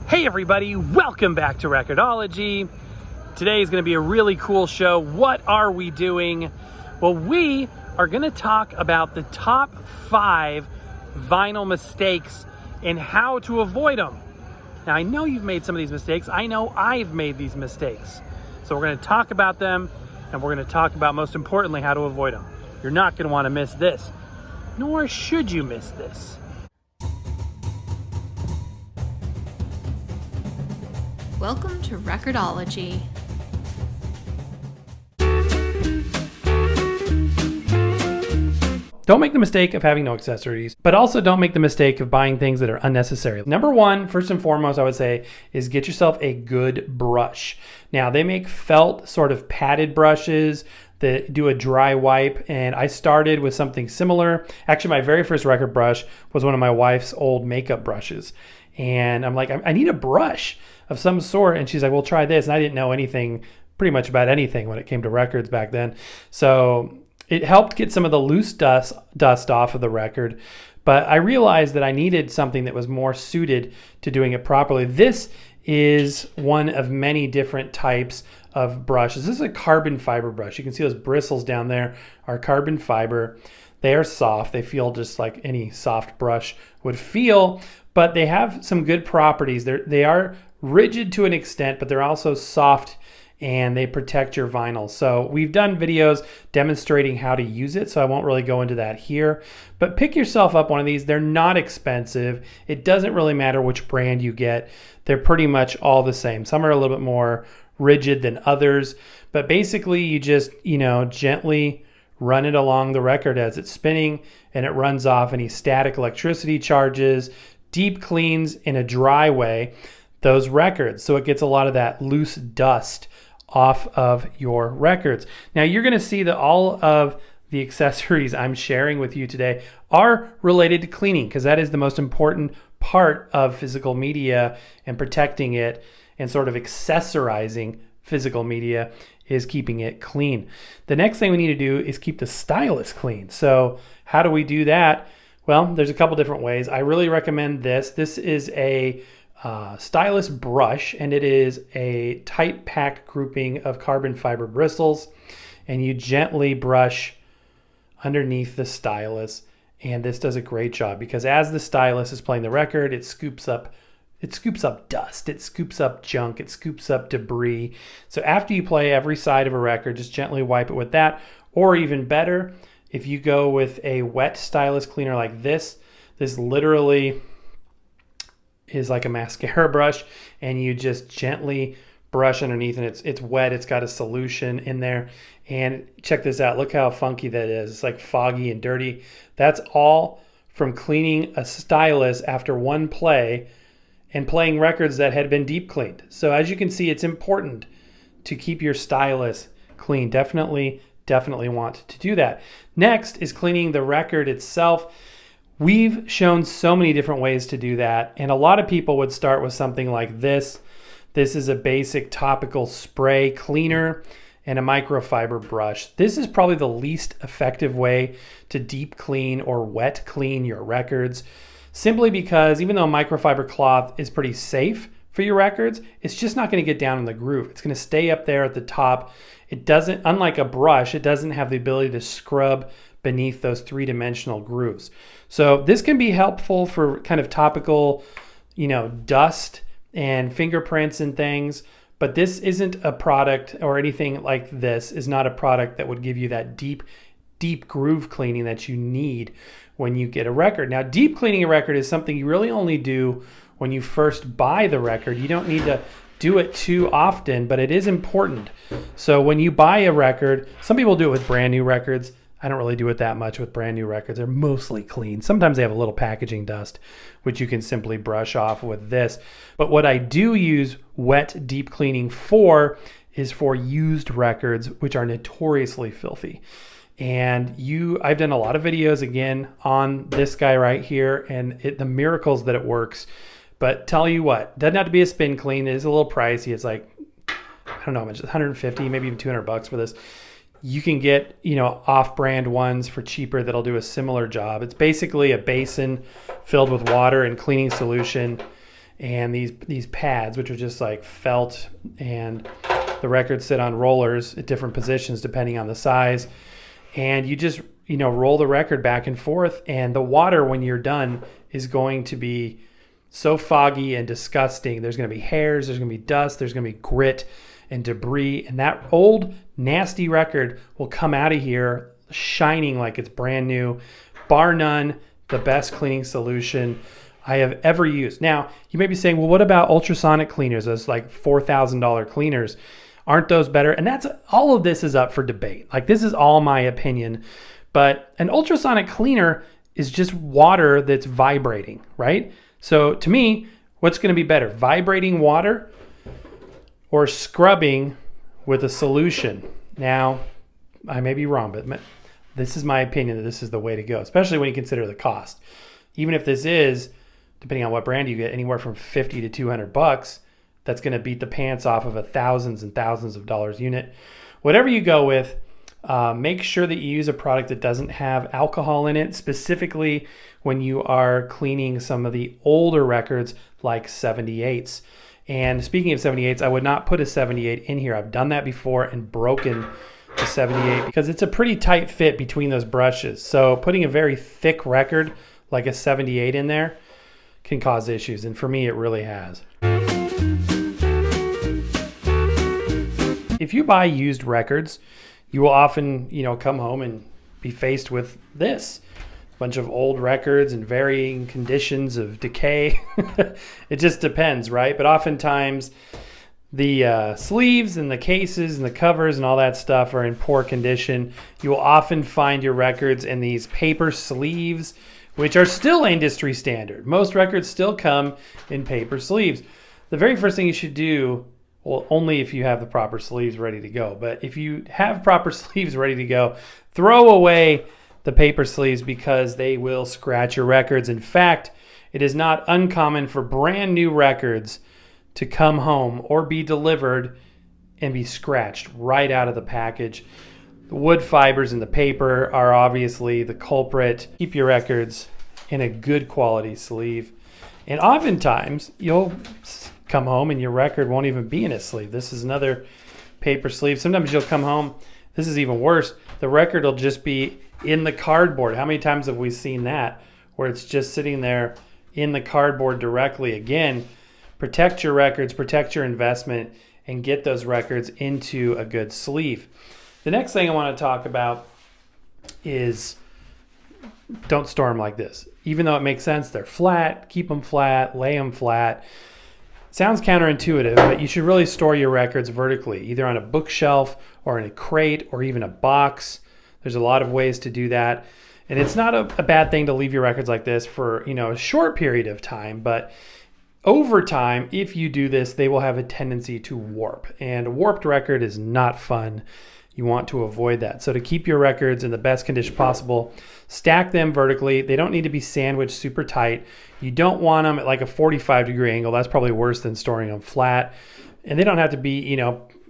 Hey everybody, welcome back to Record-ology. Today is going to be a really cool show. What are we doing? Well, we are going to talk about the top 5 vinyl mistakes and how to avoid them. Now, I know you've made some of these mistakes. I know I've made these mistakes. So we're going to talk about them, and we're going to talk about, most importantly, how to avoid them. You're not going to want to miss this, nor should you miss this. Welcome to Record-ology. Don't make the mistake of having no accessories, but also don't make the mistake of buying things that are unnecessary. Number one, first and foremost, I would say, is get yourself a good brush. Now, they make felt sort of padded brushes that do a dry wipe, and I started with something similar. Actually, my very first record brush was one of my wife's old makeup brushes. And I'm like, I need a brush of some sort. And she's like, well, try this. And I didn't know anything, pretty much about anything when it came to records back then. So it helped get some of the loose dust off of the record. But I realized that I needed something that was more suited to doing it properly. This is one of many different types of brushes. This is a carbon fiber brush. You can see those bristles down there are carbon fiber. They are soft. They feel just like any soft brush would feel, but they have some good properties. They are rigid to an extent, but they're also soft and they protect your vinyl. So we've done videos demonstrating how to use it, so I won't really go into that here. But pick yourself up one of these. They're not expensive. It doesn't really matter which brand you get. They're pretty much all the same. Some are a little bit more rigid than others, but basically you just, gently run it along the record as it's spinning, and it runs off any static electricity charges, deep cleans in a dry way those records, so it gets a lot of that loose dust off of your records. Now you're going to see that all of the accessories I'm sharing with you today are related to cleaning, because that is the most important part of physical media, and protecting it and sort of accessorizing physical media is keeping it clean. The next thing we need to do is keep the stylus clean. So how do we do that? Well, there's a couple different ways. I really recommend this. This is a stylus brush, and it is a tight packed grouping of carbon fiber bristles, and you gently brush underneath the stylus, and this does a great job because as the stylus is playing the record, it scoops up dust, it scoops up junk, it scoops up debris. So after you play every side of a record, just gently wipe it with that, or even better, if you go with a wet stylus cleaner like this literally is like a mascara brush, and you just gently brush underneath, and it's wet, it's got a solution in there. And check this out, look how funky that is. It's like foggy and dirty. That's all from cleaning a stylus after one play and playing records that had been deep cleaned. So as you can see, it's important to keep your stylus clean. Definitely want to do that. Next is cleaning the record itself. We've shown so many different ways to do that, and a lot of people would start with something like this. This is a basic topical spray cleaner and a microfiber brush. This is probably the least effective way to deep clean or wet clean your records, simply because even though microfiber cloth is pretty safe for your records, it's just not going to get down in the groove. It's going to stay up there at the top. It doesn't, unlike a brush, it doesn't have the ability to scrub beneath those three-dimensional grooves. So this can be helpful for kind of topical, dust and fingerprints and things, but this isn't a product, or anything like this is not a product that would give you that deep groove cleaning that you need when you get a record. Now, deep cleaning a record is something you really only do when you first buy the record. You don't need to do it too often, but it is important. So when you buy a record, some people do it with brand new records. I don't really do it that much with brand new records. They're mostly clean. Sometimes they have a little packaging dust, which you can simply brush off with this. But what I do use wet deep cleaning for is for used records, which are notoriously filthy. And I've done a lot of videos again on this guy right here, and the miracles that it works. But tell you what, doesn't have to be a spin clean. It is a little pricey. It's like, I don't know how much, 150, maybe even $200 for this. You can get, off-brand ones for cheaper that'll do a similar job. It's basically a basin filled with water and cleaning solution, and these pads, which are just like felt, and the records sit on rollers at different positions depending on the size. And you just, roll the record back and forth, and the water when you're done is going to be so foggy and disgusting. There's going to be hairs, there's going to be dust, there's going to be grit and debris, and that old nasty record will come out of here shining like it's brand new. Bar none, the best cleaning solution I have ever used. Now, you may be saying, well, what about ultrasonic cleaners? Those like $4,000 cleaners. Aren't those better? And that's all of this is up for debate. Like, this is all my opinion. But an ultrasonic cleaner is just water that's vibrating, right? So to me, what's going to be better? Vibrating water or scrubbing with a solution? Now, I may be wrong, but this is my opinion that this is the way to go, especially when you consider the cost. Even if this is, depending on what brand you get, anywhere from $50 to $200, that's going to beat the pants off of a thousands and thousands of dollars unit. Whatever you go with, make sure that you use a product that doesn't have alcohol in it, specifically when you are cleaning some of the older records like 78s. And speaking of 78s, I would not put a 78 in here. I've done that before and broken the 78 because it's a pretty tight fit between those brushes. So putting a very thick record like a 78 in there can cause issues. And for me, it really has. If you buy used records, you will often, come home and be faced with this. A bunch of old records in varying conditions of decay. It just depends, right? But oftentimes the sleeves and the cases and the covers and all that stuff are in poor condition. You will often find your records in these paper sleeves, which are still industry standard. Most records still come in paper sleeves. The very first thing you should do, well, only if you have the proper sleeves ready to go, but if you have proper sleeves ready to go, throw away the paper sleeves because they will scratch your records. In fact, it is not uncommon for brand new records to come home or be delivered and be scratched right out of the package. The wood fibers in the paper are obviously the culprit. Keep your records in a good quality sleeve. And oftentimes you'll come home and your record won't even be in a sleeve. This is another paper sleeve. Sometimes you'll come home, this is even worse, the record will just be in the cardboard. How many times have we seen that, where it's just sitting there in the cardboard directly? Again, protect your records, protect your investment, and get those records into a good sleeve. The next thing I want to talk about is don't store them like this. Even though it makes sense, they're flat, keep them flat, lay them flat. Sounds counterintuitive, but you should really store your records vertically, either on a bookshelf or in a crate or even a box. There's a lot of ways to do that. And it's not a bad thing to leave your records like this for, a short period of time, but over time, if you do this, they will have a tendency to warp. And a warped record is not fun. You want to avoid that. So to keep your records in the best condition possible, stack them vertically. They don't need to be sandwiched super tight. You don't want them at like a 45-degree angle. That's probably worse than storing them flat. And they don't have to be,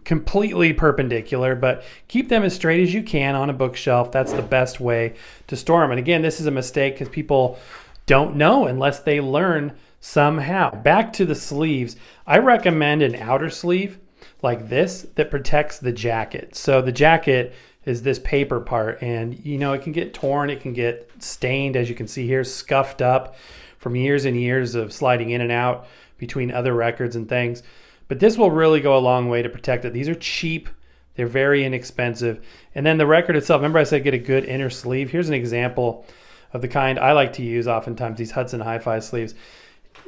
completely perpendicular, but keep them as straight as you can on a bookshelf. That's the best way to store them. And again, this is a mistake because people don't know unless they learn somehow. Back to the sleeves. I recommend an outer sleeve like this that protects the jacket. So the jacket is this paper part, and it can get torn, it can get stained, as you can see here, scuffed up from years and years of sliding in and out between other records and things. But this will really go a long way to protect it. These are cheap, they're very inexpensive. And then the record itself, remember I said get a good inner sleeve? Here's an example of the kind I like to use oftentimes, these Hudson Hi-Fi sleeves.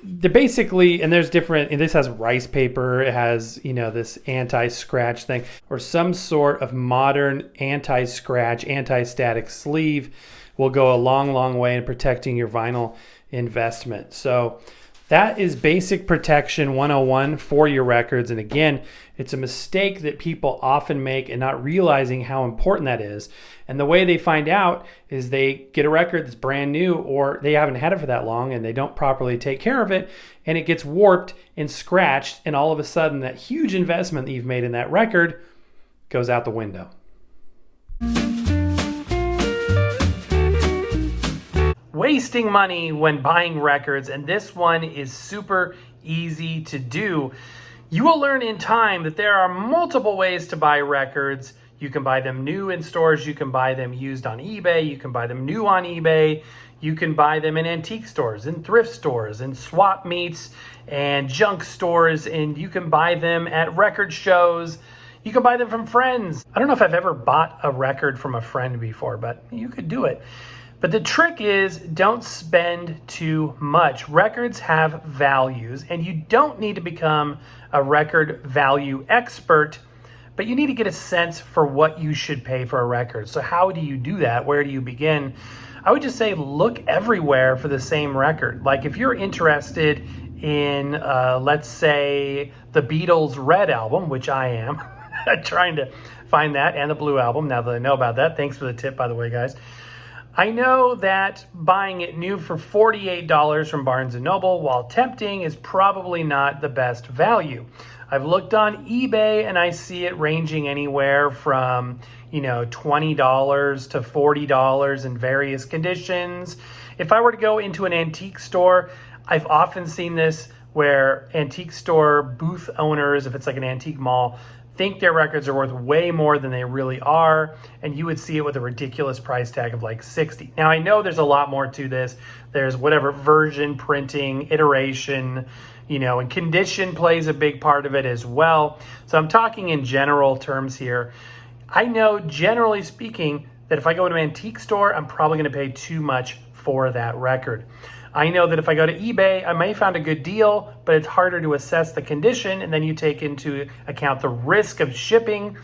They're basically, and there's different, and this has rice paper, it has, this anti-scratch thing, or some sort of modern anti-scratch, anti-static sleeve will go a long, long way in protecting your vinyl investment. So that is basic protection 101 for your records. And again, it's a mistake that people often make and not realizing how important that is. And the way they find out is they get a record that's brand new, or they haven't had it for that long and they don't properly take care of it, and it gets warped and scratched, and all of a sudden that huge investment that you've made in that record goes out the window. Wasting money when buying records, and this one is super easy to do. You will learn in time that there are multiple ways to buy records. You can buy them new in stores. You can buy them used on eBay. You can buy them new on eBay. You can buy them in antique stores, in thrift stores, in swap meets, and junk stores. And you can buy them at record shows. You can buy them from friends. I don't know if I've ever bought a record from a friend before, but you could do it. But the trick is, don't spend too much. Records have values, and you don't need to become a record value expert, but you need to get a sense for what you should pay for a record. So how do you do that? Where do you begin? I would just say look everywhere for the same record. Like if you're interested in, let's say, the Beatles' Red album, which I am, trying to find that, and the Blue album, now that I know about that. Thanks for the tip, by the way, guys. I know that buying it new for $48 from Barnes & Noble, while tempting, is probably not the best value. I've looked on eBay and I see it ranging anywhere from, $20 to $40 in various conditions. If I were to go into an antique store, I've often seen this where antique store booth owners, if it's like an antique mall, think their records are worth way more than they really are, and you would see it with a ridiculous price tag of like $60. Now I know there's a lot more to this. There's whatever version, printing, iteration, and condition plays a big part of it as well. So I'm talking in general terms here. I know, generally speaking, that if I go to an antique store, I'm probably going to pay too much for that record. I know that if I go to eBay, I may find a good deal, but it's harder to assess the condition, and then you take into account the risk of shipping,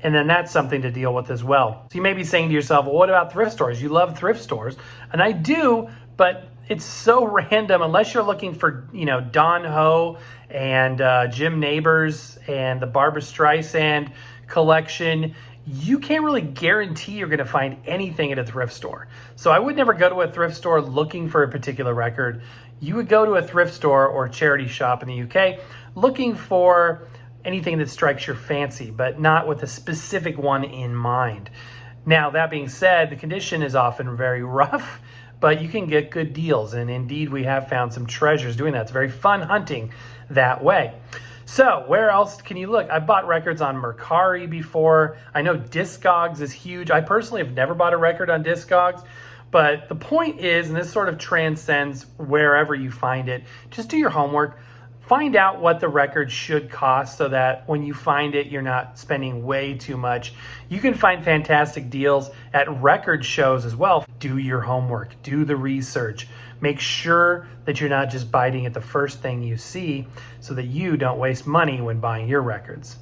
and then that's something to deal with as well. So you may be saying to yourself, well, what about thrift stores? You love thrift stores, and I do, but it's so random. Unless you're looking for, Don Ho and Jim Neighbors and the Barbra Streisand collection, you can't really guarantee you're going to find anything at a thrift store. So I would never go to a thrift store looking for a particular record. You would go to a thrift store or charity shop in the UK looking for anything that strikes your fancy, but not with a specific one in mind. Now, that being said, the condition is often very rough, but you can get good deals. And indeed, we have found some treasures doing that. It's very fun hunting that way. So where else can you look? I've bought records on Mercari before. I know Discogs is huge. I personally have never bought a record on Discogs, but the point is, and this sort of transcends wherever you find it, just do your homework. Find out what the record should cost so that when you find it, you're not spending way too much. You can find fantastic deals at record shows as well. Do your homework, do the research. Make sure that you're not just biting at the first thing you see so that you don't waste money when buying your records.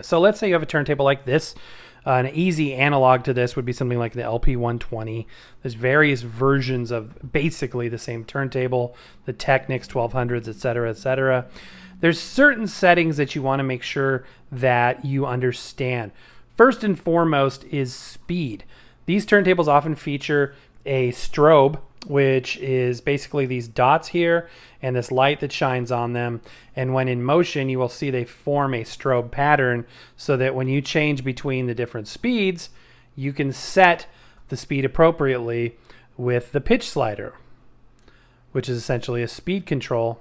So let's say you have a turntable like this. An easy analog to this would be something like the LP120. There's various versions of basically the same turntable, the Technics 1200s, etc., etc. There's certain settings that you want to make sure that you understand. First and foremost is speed. These turntables often feature a strobe, which is basically these dots here and this light that shines on them. And when in motion, you will see they form a strobe pattern so that when you change between the different speeds, you can set the speed appropriately with the pitch slider, which is essentially a speed control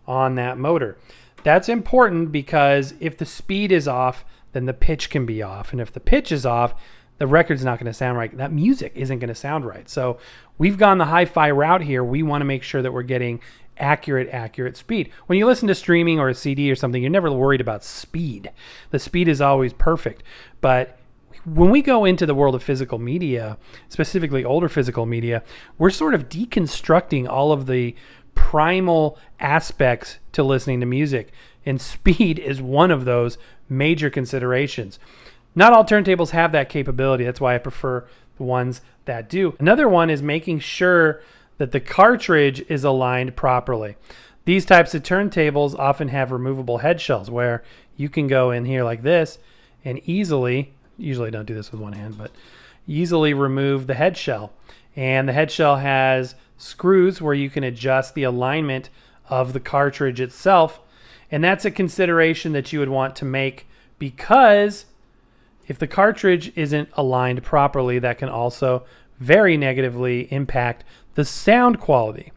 on that motor. That's important because if the speed is off, then the pitch can be off. And if the pitch is off, the record's not going to sound right. That music isn't going to sound right. So we've gone the hi-fi route here. We want to make sure that we're getting accurate speed. When you listen to streaming or a CD or something, you're never worried about speed. The speed is always perfect. But when we go into the world of physical media, specifically older physical media, we're sort of deconstructing all of the primal aspects to listening to music. And speed is one of those major considerations. Not all turntables have that capability. That's why I prefer the ones that do. Another one is making sure that the cartridge is aligned properly. These types of turntables often have removable head shells where you can go in here like this and usually I don't do this with one hand, but easily remove the head shell. And the head shell has screws where you can adjust the alignment of the cartridge itself. And that's a consideration that you would want to make, because if the cartridge isn't aligned properly, that can also very negatively impact the sound quality.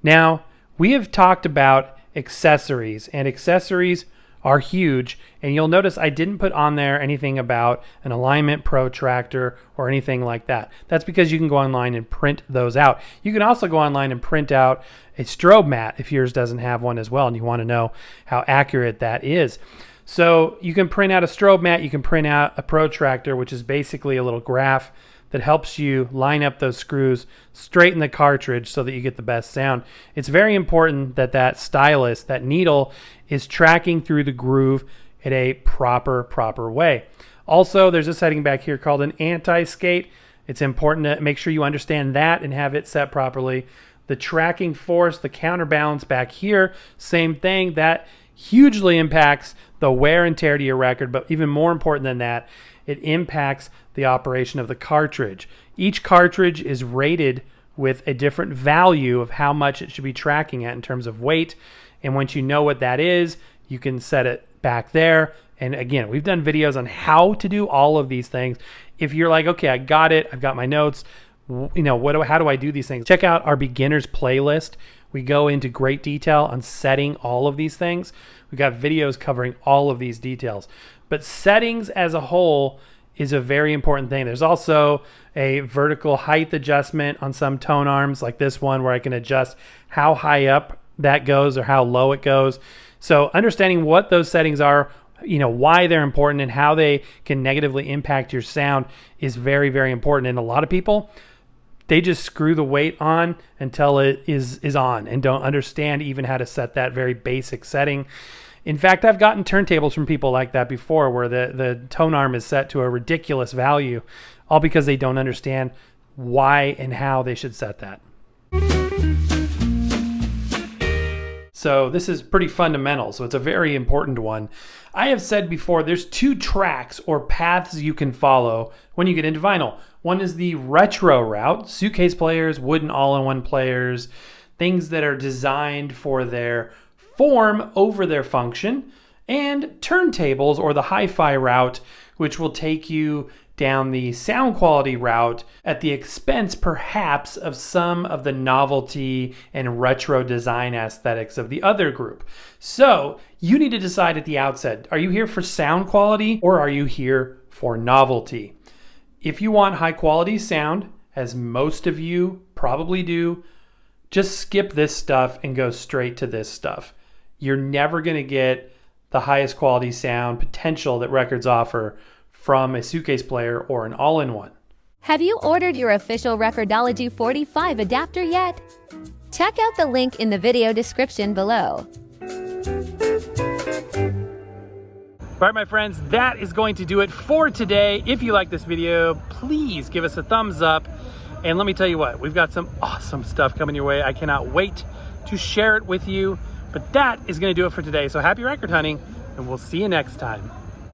Now, we have talked about accessories, and accessories are huge, and you'll notice I didn't put on there anything about an alignment protractor or anything like that. That's because you can go online and print those out. You can also go online and print out a strobe mat if yours doesn't have one as well, and you want to know how accurate that is. So you can print out a strobe mat, you can print out a protractor, which is basically a little graph that helps you line up those screws straight in the cartridge so that you get the best sound. It's very important that that stylus, that needle, is tracking through the groove in a proper way. Also, there's a setting back here called an anti-skate. It's important to make sure you understand that and have it set properly. The tracking force, the counterbalance back here, same thing. That hugely impacts the wear and tear to your record, but even more important than that, it impacts the operation of the cartridge. Each cartridge is rated with a different value of how much it should be tracking at in terms of weight. And once you know what that is, you can set it back there. And again, we've done videos on how to do all of these things. If you're like, okay, I got it, I've got my notes, how do I do these things? Check out our beginners playlist. We go into great detail on setting all of these things. We've got videos covering all of these details. But settings as a whole is a very important thing. There's also a vertical height adjustment on some tone arms like this one where I can adjust how high up that goes or how low it goes. So understanding what those settings are, why they're important and how they can negatively impact your sound is very, very important. And a lot of people, they just screw the weight on until it is on and don't understand even how to set that very basic setting. In fact, I've gotten turntables from people like that before where the tone arm is set to a ridiculous value, all because they don't understand why and how they should set that. So this is pretty fundamental, so it's a very important one. I have said before, there's two tracks or paths you can follow when you get into vinyl. One is the retro route, suitcase players, wooden all-in-one players, things that are designed for their form over their function, and turntables or the hi-fi route, which will take you down the sound quality route at the expense perhaps of some of the novelty and retro design aesthetics of the other group. So you need to decide at the outset, are you here for sound quality or are you here for novelty? If you want high quality sound, as most of you probably do, just skip this stuff and go straight to this stuff. You're never going to get the highest quality sound potential that records offer from a suitcase player or an all-in-one. Have you ordered your official Record-ology 45 adapter yet? Check out the link in the video description below. All right, my friends, that is going to do it for today. If you like this video, please give us a thumbs up. And let me tell you what, we've got some awesome stuff coming your way. I cannot wait to share it with you. But that is going to do it for today. So happy record hunting, and we'll see you next time.